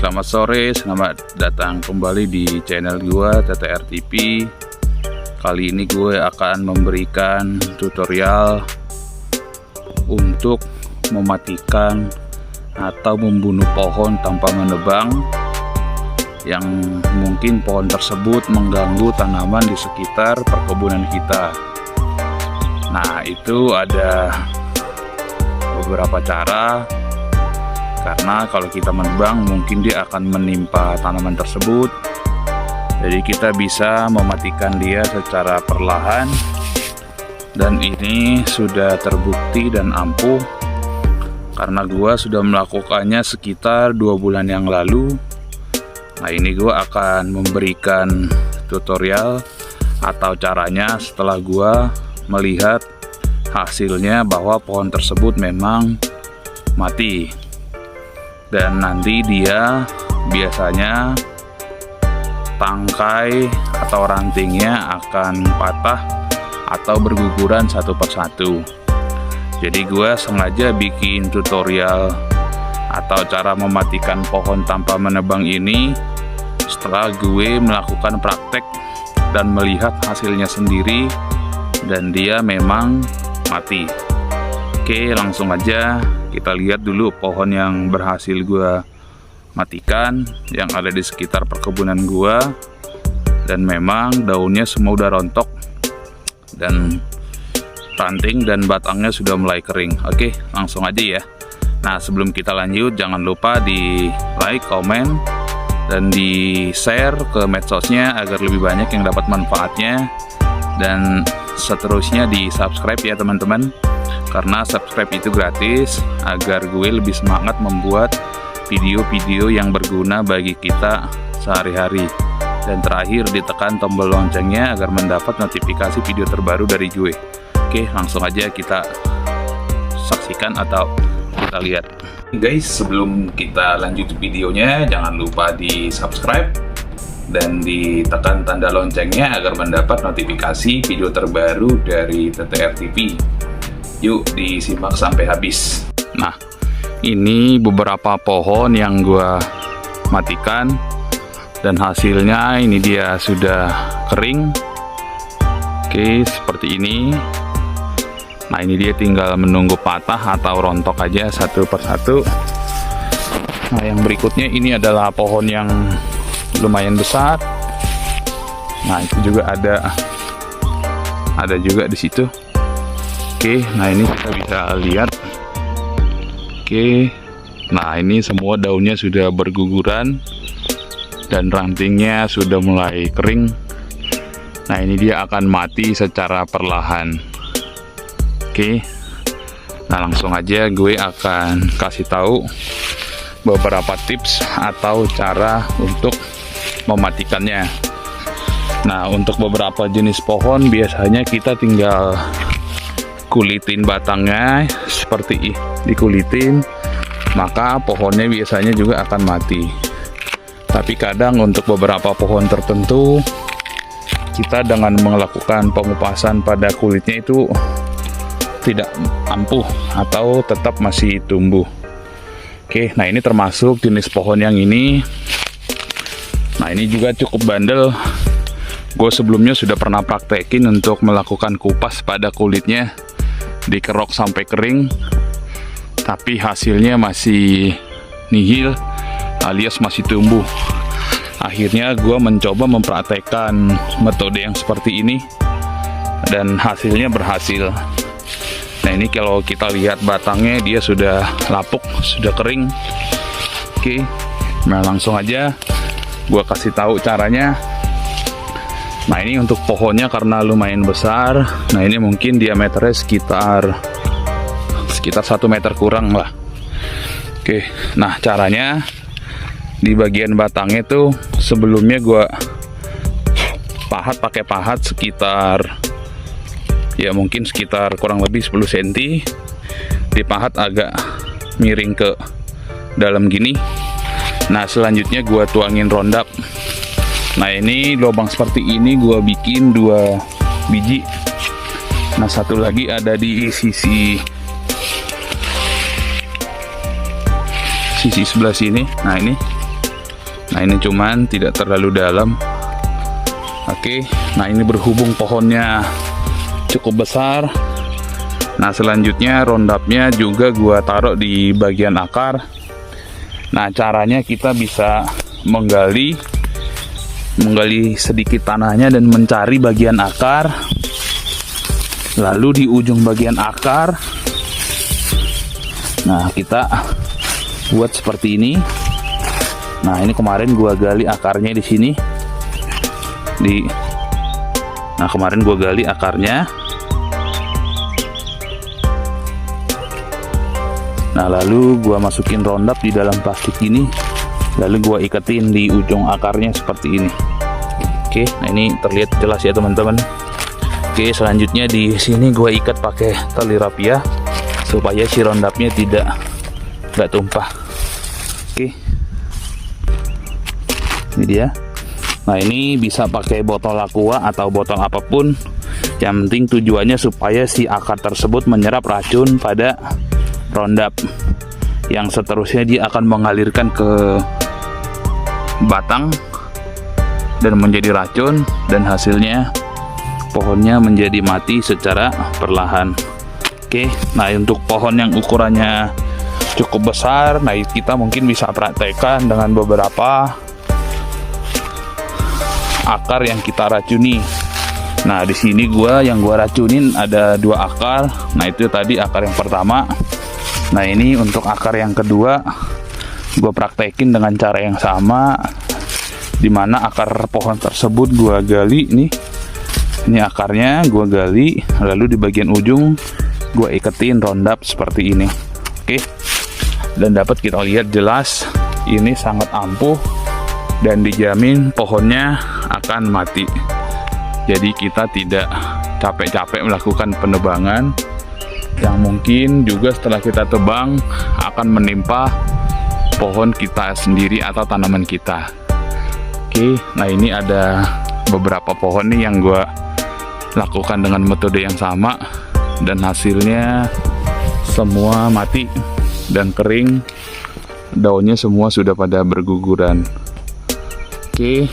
Selamat sore, selamat datang kembali di channel gua TTR TV. Kali ini gue akan memberikan tutorial untuk mematikan atau membunuh pohon tanpa menebang yang mungkin pohon tersebut mengganggu tanaman di sekitar perkebunan kita. Nah, itu ada beberapa cara, karena kalau kita menebang mungkin dia akan menimpa tanaman tersebut. Jadi kita bisa mematikan dia secara perlahan, dan ini sudah terbukti dan ampuh karena gua sudah melakukannya sekitar 2 bulan yang lalu. Nah, ini gua akan memberikan tutorial atau caranya setelah gua melihat hasilnya bahwa pohon tersebut memang mati. Dan nanti dia biasanya tangkai atau rantingnya akan patah atau berguguran satu persatu. Jadi gue sengaja bikin tutorial atau cara mematikan pohon tanpa menebang ini setelah gue melakukan praktek dan melihat hasilnya sendiri, dan dia memang mati. Oke, langsung aja kita lihat dulu pohon yang berhasil gua matikan yang ada di sekitar perkebunan gua, dan memang daunnya semua udah rontok dan ranting dan batangnya sudah mulai kering. Oke, langsung aja ya. Nah, sebelum kita lanjut, jangan lupa di like, komen, dan di share ke medsosnya agar lebih banyak yang dapat manfaatnya, dan seterusnya di subscribe ya teman-teman, karena subscribe itu gratis agar gue lebih semangat membuat video-video yang berguna bagi kita sehari-hari. Dan terakhir ditekan tombol loncengnya agar mendapat notifikasi video terbaru dari gue. Oke, langsung aja kita saksikan atau kita lihat. Guys, sebelum kita lanjut videonya, jangan lupa di subscribe dan ditekan tanda loncengnya agar mendapat notifikasi video terbaru dari TTR TV. Yuk disimak sampai habis. Nah, ini beberapa pohon yang gua matikan, dan hasilnya ini dia sudah kering. Oke, seperti ini. Nah, ini dia tinggal menunggu patah atau rontok aja satu persatu. Nah, yang berikutnya ini adalah pohon yang lumayan besar. Nah, itu juga ada juga di situ. Oke, nah ini kita bisa lihat. Oke, nah ini semua daunnya sudah berguguran dan rantingnya sudah mulai kering. Nah, ini dia akan mati secara perlahan. Oke, nah langsung aja gue akan kasih tahu beberapa tips atau cara untuk mematikannya. Nah, untuk beberapa jenis pohon biasanya kita tinggal kulitin batangnya, seperti dikulitin, maka pohonnya biasanya juga akan mati. Tapi kadang untuk beberapa pohon tertentu kita dengan melakukan pengupasan pada kulitnya itu tidak ampuh atau tetap masih tumbuh. Oke, nah ini termasuk jenis pohon yang ini. Nah, ini juga cukup bandel. Gue sebelumnya sudah pernah praktekin untuk melakukan kupas pada kulitnya, dikerok sampai kering, tapi hasilnya masih nihil alias masih tumbuh. Akhirnya gue mencoba mempraktekkan metode yang seperti ini, dan hasilnya berhasil. Nah, ini kalau kita lihat batangnya dia sudah lapuk, sudah kering. Oke, nah langsung aja gue kasih tahu caranya. Nah, ini untuk pohonnya karena lumayan besar. Nah, ini mungkin diameternya sekitar 1 meter kurang lah. Oke, nah caranya di bagian batangnya tuh sebelumnya gue pahat pakai pahat sekitar kurang lebih 10 cm. Dipahat agak miring ke dalam gini. Nah, selanjutnya gue tuangin rondap. Nah, ini lubang seperti ini gue bikin 2 biji. Nah, satu lagi ada di sisi sebelah sini. Nah, ini Nah ini cuman tidak terlalu dalam. Oke, nah ini berhubung pohonnya cukup besar. Nah selanjutnya rondapnya juga gua taruh di bagian akar. Nah caranya kita bisa menggali sedikit tanahnya dan mencari bagian akar. Lalu di ujung bagian akar, nah kita buat seperti ini. Nah ini kemarin gua gali akarnya di sini. Nah kemarin gua gali akarnya. Nah lalu gua masukin rondap di dalam plastik ini. Lalu gua iketin di ujung akarnya seperti ini. Oke, nah ini terlihat jelas ya teman-teman. Oke, selanjutnya di sini gua ikat pakai tali rapia supaya si rondapnya nggak tumpah. Oke, ini dia. Nah ini bisa pakai botol aqua atau botol apapun. Yang penting tujuannya supaya si akar tersebut menyerap racun pada rondap. Yang seterusnya dia akan mengalirkan ke batang dan menjadi racun, dan hasilnya pohonnya menjadi mati secara perlahan. Oke, nah untuk pohon yang ukurannya cukup besar, nah kita mungkin bisa praktekkan dengan beberapa akar yang kita racuni. Nah di sini yang gua racunin ada 2 akar. Nah itu tadi akar yang pertama. Nah ini untuk akar yang kedua gua praktekin dengan cara yang sama, dimana akar pohon tersebut gua gali nih. Ini akarnya gua gali, lalu di bagian ujung gua iketin rondap seperti ini. Oke, dan dapat kita lihat jelas ini sangat ampuh dan dijamin pohonnya akan mati. Jadi kita tidak capek-capek melakukan penebangan yang mungkin juga setelah kita tebang akan menimpa pohon kita sendiri atau tanaman kita. Oke, nah ini ada beberapa pohon nih yang gue lakukan dengan metode yang sama, dan hasilnya semua mati dan kering, daunnya semua sudah pada berguguran. Oke,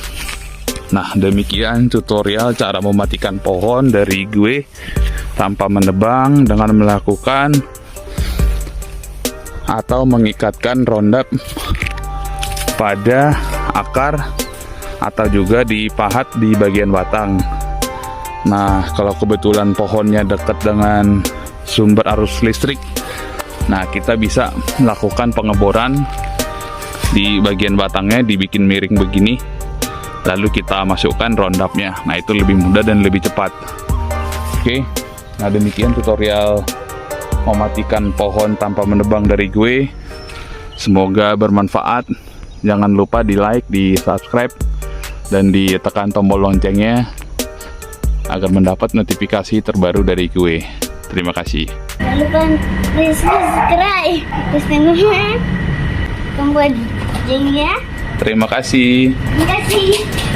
nah demikian tutorial cara mematikan pohon dari gue tanpa menebang dengan melakukan atau mengikatkan rondap pada akar atau juga dipahat di bagian batang. Nah kalau kebetulan pohonnya dekat dengan sumber arus listrik, nah kita bisa melakukan pengeboran di bagian batangnya, dibikin miring begini, lalu kita masukkan rondapnya. Nah itu lebih mudah dan lebih cepat. Oke, nah demikian tutorial mematikan pohon tanpa menebang dari gue. Semoga bermanfaat. Jangan lupa di like, di subscribe, dan ditekan tombol loncengnya agar mendapat notifikasi terbaru dari gue. Terima kasih. Jangan lupa di subscribe, terus tombol loncengnya. Terima kasih. Terima kasih.